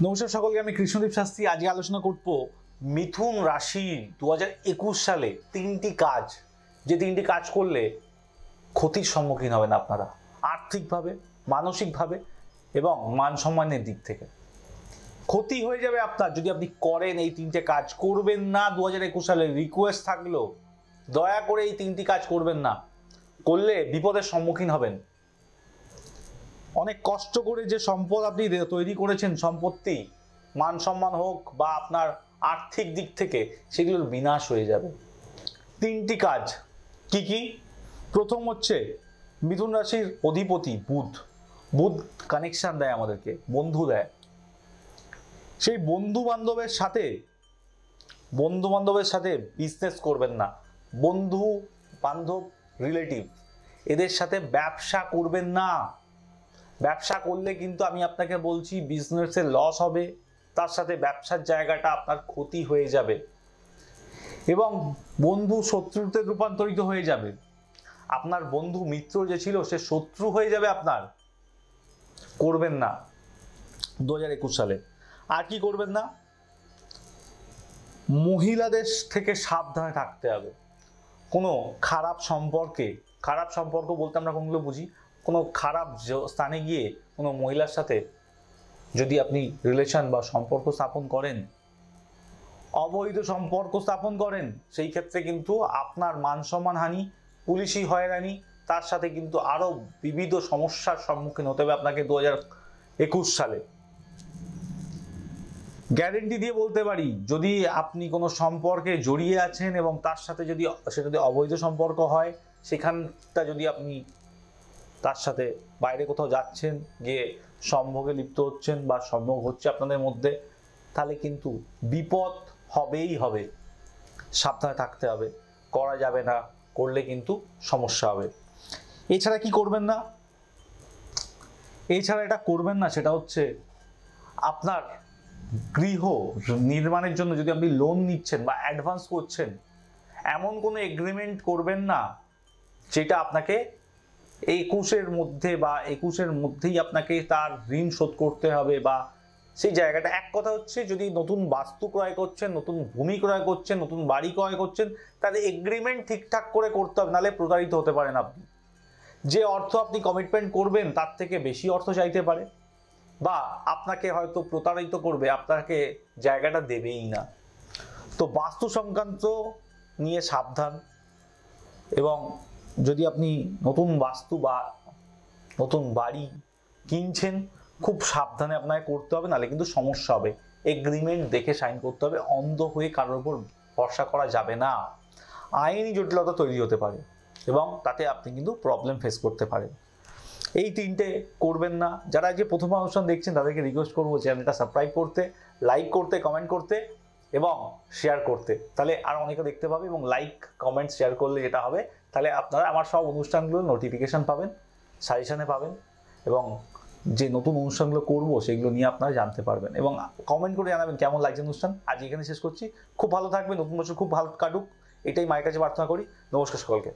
নমস্কার সকলকে, আমি কৃষ্ণদীপ শাস্ত্রী। আজকে আলোচনা করব মিথুন রাশি 2021 সালে তিনটি কাজ, যে তিনটি কাজ করলে ক্ষতির সম্মুখীন হবেন আপনারা আর্থিকভাবে, মানসিকভাবে এবং মান সম্মানের দিক থেকে। ক্ষতি হয়ে যাবে আপনার যদি আপনি করেন এই তিনটে কাজ। করবেন না 2021 সালে, রিকোয়েস্ট থাকলো দয়া করে এই তিনটি কাজ করবেন না, করলে বিপদের সম্মুখীন হবেন। অনেক কষ্ট করে যে সম্পদ আপনি তৈরি করেছেন, সম্পত্তি, মান সম্মান হোক বা আপনার আর্থিক দিক থেকে, সেগুলোর বিনাশ হয়ে যাবে। তিনটি কাজ কি কি? প্রথম হচ্ছে মিথুন রাশির অধিপতি বুধ। বুধ কানেকশন দেয় আমাদেরকে, বন্ধু দেয়। সেই বন্ধু বান্ধবের সাথে বিজনেস করবেন না। বন্ধু বান্ধব, রিলেটিভ, এদের সাথে ব্যবসা করবেন না। ব্যবসা করলে কিন্তু আমি আপনাকে বলছি বিজনেসে লস হবে, তার সাথে ব্যবসার জায়গাটা আপনার ক্ষতি হয়ে যাবে এবং বন্ধু শত্রুতে রূপান্তরিত হয়ে যাবে। আপনার বন্ধু মিত্র যে ছিল সে শত্রু হয়ে যাবে আপনার। করবেন না 2021 সালে। আর কি করবেন না? মহিলাদের থেকে সাবধানে থাকতে হবে। কোনো খারাপ সম্পর্ক বলতে আমরা কোনগুলো বুঝি? কোনো খারাপ স্থানে গিয়ে কোনো মহিলার সাথে যদি আপনি রিলেশন বা সম্পর্ক স্থাপন করেন, অবৈধ সম্পর্ক স্থাপন করেন, সেই ক্ষেত্রে কিন্তু আপনার মান সম্মান হানি, পুলিশি হয়রানি, তার সাথে কিন্তু আরো বিবিধ সমস্যার সম্মুখীন হতে হবে আপনাকে 2021 সালে। গ্যারেন্টি দিয়ে বলতে পারি, যদি আপনি কোনো সম্পর্কে জড়িয়ে আছেন এবং তার সাথে সেটা যদি অবৈধ সম্পর্ক হয়, সেখানটা যদি আপনি তার সাথে বাইরে কোথাও যাচ্ছেন, গিয়ে সম্ভোগে লিপ্ত হচ্ছেন বা সম্ভোগ হচ্ছে আপনাদের মধ্যে, তাহলে কিন্তু বিপদ হবেই হবে। সাবধানে থাকতে হবে, করা যাবে না, করলে কিন্তু সমস্যা হবে। এছাড়া কি করবেন না? এটা করবেন না, সেটা হচ্ছে আপনার গৃহ নির্মাণের জন্য যদি আপনি লোন নিচ্ছেন বা অ্যাডভান্স করছেন, এমন কোনো এগ্রিমেন্ট করবেন না যেটা আপনাকে 21-এর মধ্যেই আপনাকে তার ঋণ শোধ করতে হবে বা সেই জায়গাটা। এক কথা হচ্ছে, যদি নতুন বাস্তু ক্রয় করছেন, নতুন ভূমি ক্রয় করছেন, নতুন বাড়ি ক্রয় করছেন, তাহলে এগ্রিমেন্ট ঠিকঠাক করে করতে হবে, নাহলে প্রতারিত হতে পারেন আপনি। যে অর্থ আপনি কমিটমেন্ট করবেন তার থেকে বেশি অর্থ চাইতে পারে বা আপনাকে হয়তো প্রতারিত করবে, আপনাকে জায়গাটা দেবেই না। তো বাস্তু সংক্রান্ত নিয়ে সাবধান। এবং যদি আপনি নতুন বাস্তু বা নতুন বাড়ি কিনছেন, খুব সাবধানে আপনাকে করতে হবে, নাহলে কিন্তু সমস্যা হবে। এগ্রিমেন্ট দেখে সাইন করতে হবে, অন্ধ হয়ে কারোর উপর ভরসা করা যাবে না। আইনি জটিলতা তৈরি হতে পারে এবং তাতে আপনি কিন্তু প্রবলেম ফেস করতে পারেন। এই তিনটে করবেন না। যারা যে প্রথম অনুষ্ঠান দেখছেন তাদেরকে রিকোয়েস্ট করবো চ্যানেলটা সাবস্ক্রাইব করতে, লাইক করতে, কমেন্ট করতে এবং শেয়ার করতে, তাহলে আর অনেকে দেখতে পাবে। এবং লাইক, কমেন্ট, শেয়ার করলে যেটা হবে, তাহলে আপনারা আমার সব অনুষ্ঠানগুলোর নোটিফিকেশান পাবেন, সাজেশনে পাবেন এবং যে নতুন অনুষ্ঠানগুলো করব সেগুলো নিয়ে আপনারা জানতে পারবেন। এবং কমেন্ট করে জানাবেন কেমন লাগছে অনুষ্ঠান। আজ এখানে শেষ করছি। খুব ভালো থাকবেন, নতুন বছর খুব ভালো কাটুক, এটাই মায়ের কাছে প্রার্থনা করি। নমস্কার সকলকে।